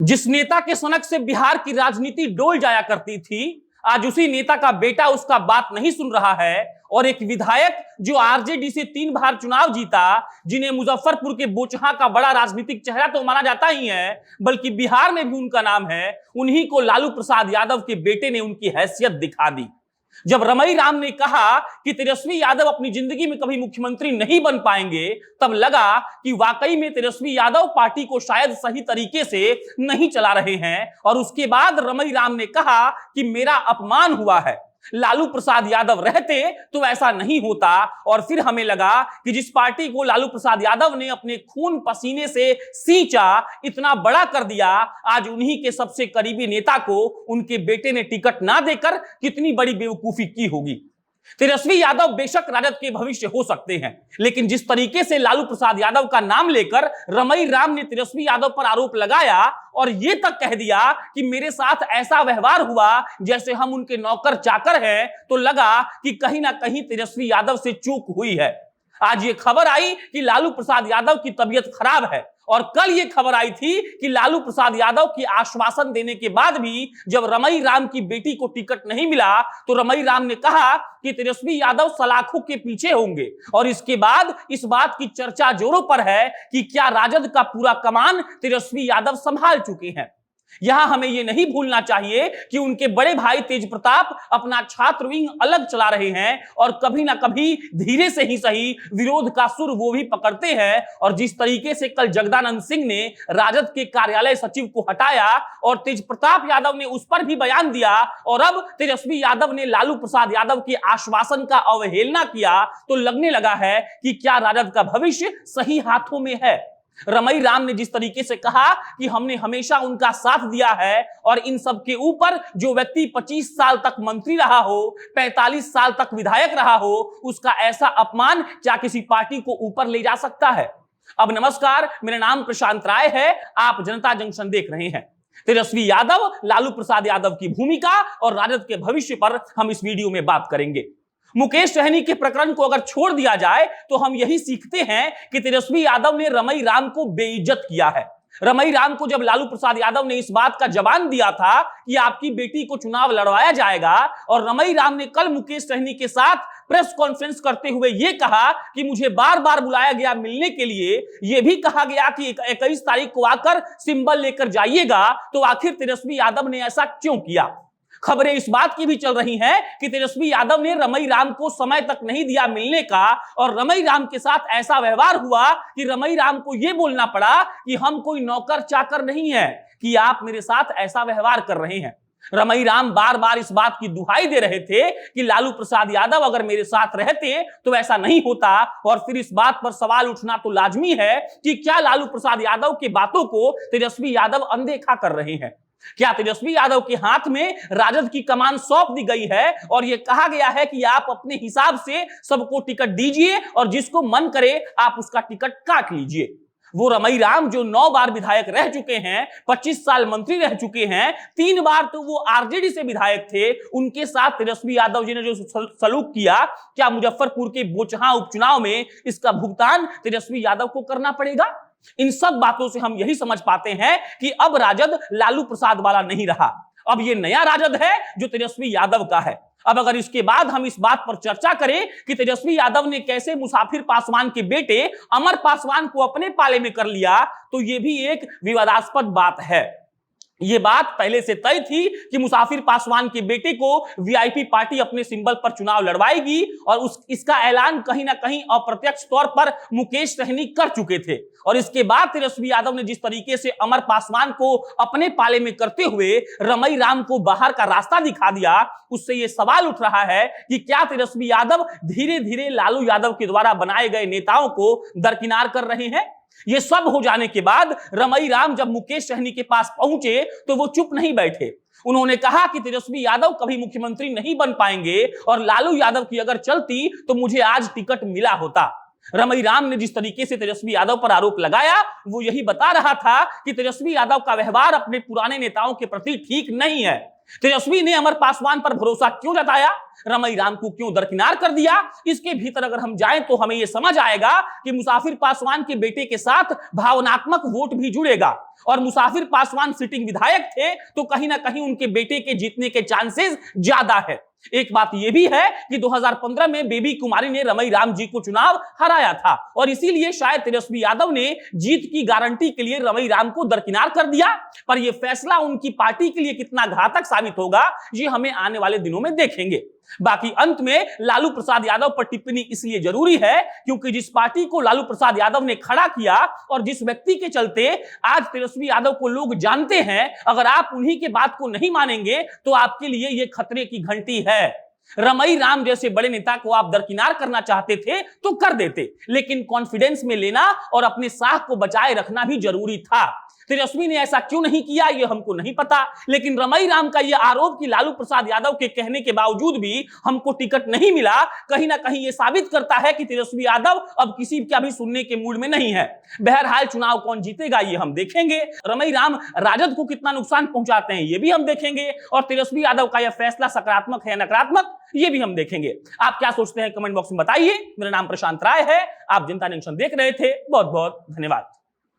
जिस नेता के सनक से बिहार की राजनीति डोल जाया करती थी, आज उसी नेता का बेटा उसका बात नहीं सुन रहा है और एक विधायक जो आरजेडी से 3 बार चुनाव जीता, जिन्हें मुजफ्फरपुर के बोचहा का बड़ा राजनीतिक चेहरा तो माना जाता ही है, बल्कि बिहार में भी उनका नाम है, उन्हीं को लालू प्रसाद यादव के बेटे ने उनकी हैसियत दिखा दी। जब रमई राम ने कहा कि तेजस्वी यादव अपनी जिंदगी में कभी मुख्यमंत्री नहीं बन पाएंगे, तब लगा कि वाकई में तेजस्वी यादव पार्टी को शायद सही तरीके से नहीं चला रहे हैं। और उसके बाद रमई राम ने कहा कि मेरा अपमान हुआ है, लालू प्रसाद यादव रहते तो ऐसा नहीं होता। और फिर हमें लगा कि जिस पार्टी को लालू प्रसाद यादव ने अपने खून पसीने से सींचा, इतना बड़ा कर दिया, आज उन्हीं के सबसे करीबी नेता को उनके बेटे ने टिकट ना देकर कितनी बड़ी बेवकूफी की होगी। तेजस्वी यादव बेशक राजद के भविष्य हो सकते हैं, लेकिन जिस तरीके से लालू प्रसाद यादव का नाम लेकर रमई राम ने तेजस्वी यादव पर आरोप लगाया और ये तक कह दिया कि मेरे साथ ऐसा व्यवहार हुआ जैसे हम उनके नौकर चाकर हैं, तो लगा कि कहीं ना कहीं तेजस्वी यादव से चूक हुई है। आज ये खबर आई कि लालू प्रसाद यादव की तबीयत खराब है, और कल ये खबर आई थी कि लालू प्रसाद यादव की आश्वासन देने के बाद भी जब रमई राम की बेटी को टिकट नहीं मिला, तो रमई राम ने कहा कि तेजस्वी यादव सलाखों के पीछे होंगे। और इसके बाद इस बात की चर्चा जोरों पर है कि क्या राजद का पूरा कमान तेजस्वी यादव संभाल चुके हैं। यहां हमें यह नहीं भूलना चाहिए कि उनके बड़े भाई तेज प्रताप अपना छात्र विंग अलग चला रहे हैं और कभी ना कभी धीरे से ही सही विरोध का सुर वो भी पकड़ते हैं। और जिस तरीके से कल जगदानंद सिंह ने राजद के कार्यालय सचिव को हटाया और तेज प्रताप यादव ने उस पर भी बयान दिया, और अब तेजस्वी यादव ने लालू प्रसाद यादव के आश्वासन का अवहेलना किया, तो लगने लगा है कि क्या राजद का भविष्य सही हाथों में है। रमई राम ने जिस तरीके से कहा कि हमने हमेशा उनका साथ दिया है, और इन सब के ऊपर जो व्यक्ति 25 साल तक मंत्री रहा हो, 45 साल तक विधायक रहा हो, उसका ऐसा अपमान क्या किसी पार्टी को ऊपर ले जा सकता है। अब नमस्कार, मेरा नाम प्रशांत राय है, आप जनता जंक्शन देख रहे हैं। तेजस्वी यादव, लालू प्रसाद यादव की भूमिका और राजद के भविष्य पर हम इस वीडियो में बात करेंगे। मुकेश सहनी के प्रकरण को अगर छोड़ दिया जाए तो हम यही सीखते हैं कि तेजस्वी यादव ने रमई राम को बेइज्जत किया है। रमई राम को जब लालू प्रसाद यादव ने इस बात का जवान दिया था कि आपकी बेटी को चुनाव लड़वाया जाएगा, और रमई राम ने कल मुकेश सहनी के साथ प्रेस कॉन्फ्रेंस करते हुए यह कहा कि मुझे बार बार बुलाया गया मिलने के लिए, यह भी कहा गया कि 21 तारीख को आकर सिंबल लेकर जाइएगा, तो आखिर तेजस्वी यादव ने ऐसा क्यों किया। खबरें इस बात की भी चल रही हैं कि तेजस्वी यादव ने रमई राम को समय तक नहीं दिया मिलने का, और रमई राम के साथ ऐसा व्यवहार हुआ कि रमई राम को यह बोलना पड़ा कि हम कोई नौकर चाकर नहीं है कि आप मेरे साथ ऐसा व्यवहार कर रहे हैं। रमई राम बार बार इस बात की दुहाई दे रहे थे कि लालू प्रसाद यादव अगर मेरे साथ रहते तो ऐसा नहीं होता। और फिर इस बात पर सवाल उठना तो लाजमी है कि क्या लालू प्रसाद यादव की बातों को तेजस्वी यादव अनदेखा कर रहे हैं। क्या तेजस्वी यादव के हाथ में राजद की कमान सौंप दी गई है और यह कहा गया है कि आप अपने हिसाब से सबको टिकट दीजिए और जिसको मन करे आप उसका टिकट काट लीजिए। वो रमई राम जो 9 बार विधायक रह चुके हैं, 25 साल मंत्री रह चुके हैं, 3 बार तो वो आरजेडी से विधायक थे, उनके साथ तेजस्वी यादव जी ने जो सलूक किया, क्या मुजफ्फरपुर के बोचहा उपचुनाव में इसका भुगतान तेजस्वी यादव को करना पड़ेगा। इन सब बातों से हम यही समझ पाते हैं कि अब राजद लालू प्रसाद वाला नहीं रहा, अब ये नया राजद है जो तेजस्वी यादव का है। अब अगर इसके बाद हम इस बात पर चर्चा करें कि तेजस्वी यादव ने कैसे मुसाफिर पासवान के बेटे अमर पासवान को अपने पाले में कर लिया, तो ये भी एक विवादास्पद बात है। ये बात पहले से तय थी कि मुसाफिर पासवान के बेटे को वीआईपी पार्टी अपने सिंबल पर चुनाव लड़वाएगी, और इसका ऐलान कहीं ना कहीं अप्रत्यक्ष तौर पर मुकेश सहनी कर चुके थे। और इसके बाद तेजस्वी यादव ने जिस तरीके से अमर पासवान को अपने पाले में करते हुए रमई राम को बाहर का रास्ता दिखा दिया, उससे यह सवाल उठ रहा है कि क्या तेजस्वी यादव धीरे धीरे लालू यादव के द्वारा बनाए गए नेताओं को दरकिनार कर रहे हैं। ये सब हो जाने के बाद रमई राम जब मुकेश सहनी के पास पहुंचे तो वो चुप नहीं बैठे। उन्होंने कहा कि तेजस्वी यादव कभी मुख्यमंत्री नहीं बन पाएंगे, और लालू यादव की अगर चलती तो मुझे आज टिकट मिला होता। रमई राम ने जिस तरीके से तेजस्वी यादव पर आरोप लगाया वो यही बता रहा था कि तेजस्वी यादव का व्यवहार अपने पुराने नेताओं के प्रति ठीक नहीं है। तेजस्वी ने अमर पासवान पर भरोसा क्यों जताया, रमई राम को क्यों दरकिनार कर दिया, इसके भीतर अगर हम जाएं तो हमें यह समझ आएगा कि मुसाफिर पासवान के बेटे के साथ भावनात्मक वोट भी जुड़ेगा और मुसाफिर पासवान सिटिंग विधायक थे तो कहीं ना कहीं उनके बेटे के जीतने के चांसेस ज्यादा है। एक बात यह भी है कि 2015 में बेबी कुमारी ने रमई राम जी को चुनाव हराया था और इसीलिए शायद तेजस्वी यादव ने जीत की गारंटी के लिए रमई राम को दरकिनार कर दिया। पर यह फैसला उनकी पार्टी के लिए कितना घातक साबित होगा ये हमें आने वाले दिनों में देखेंगे। बाकी अंत में लालू प्रसाद यादव पर टिप्पणी इसलिए जरूरी है क्योंकि जिस पार्टी को लालू प्रसाद यादव ने खड़ा किया और जिस व्यक्ति के चलते आज तेजस्वी यादव को लोग जानते हैं, अगर आप उन्हीं के बात को नहीं मानेंगे तो आपके लिए यह खतरे की घंटी है। रमई राम जैसे बड़े नेता को आप दरकिनार करना चाहते थे तो कर देते, लेकिन कॉन्फिडेंस में लेना और अपने साख को बचाए रखना भी जरूरी था। तेजस्वी ने ऐसा क्यों नहीं किया ये हमको नहीं पता, लेकिन रमई राम का यह आरोप कि लालू प्रसाद यादव के कहने के बावजूद भी हमको टिकट नहीं मिला, कहीं ना कहीं यह साबित करता है कि तेजस्वी यादव अब किसी का भी सुनने के मूड में नहीं है। बहरहाल चुनाव कौन जीतेगा ये हम देखेंगे, रमई राम राजद को कितना नुकसान पहुंचाते हैं ये भी हम देखेंगे और तेजस्वी यादव का यह फैसला सकारात्मक है या नकारात्मक ये भी हम देखेंगे। आप क्या सोचते हैं कमेंट बॉक्स में बताइए। मेरा नाम प्रशांत राय है, आप जनता जंक्शन देख रहे थे। बहुत बहुत धन्यवाद।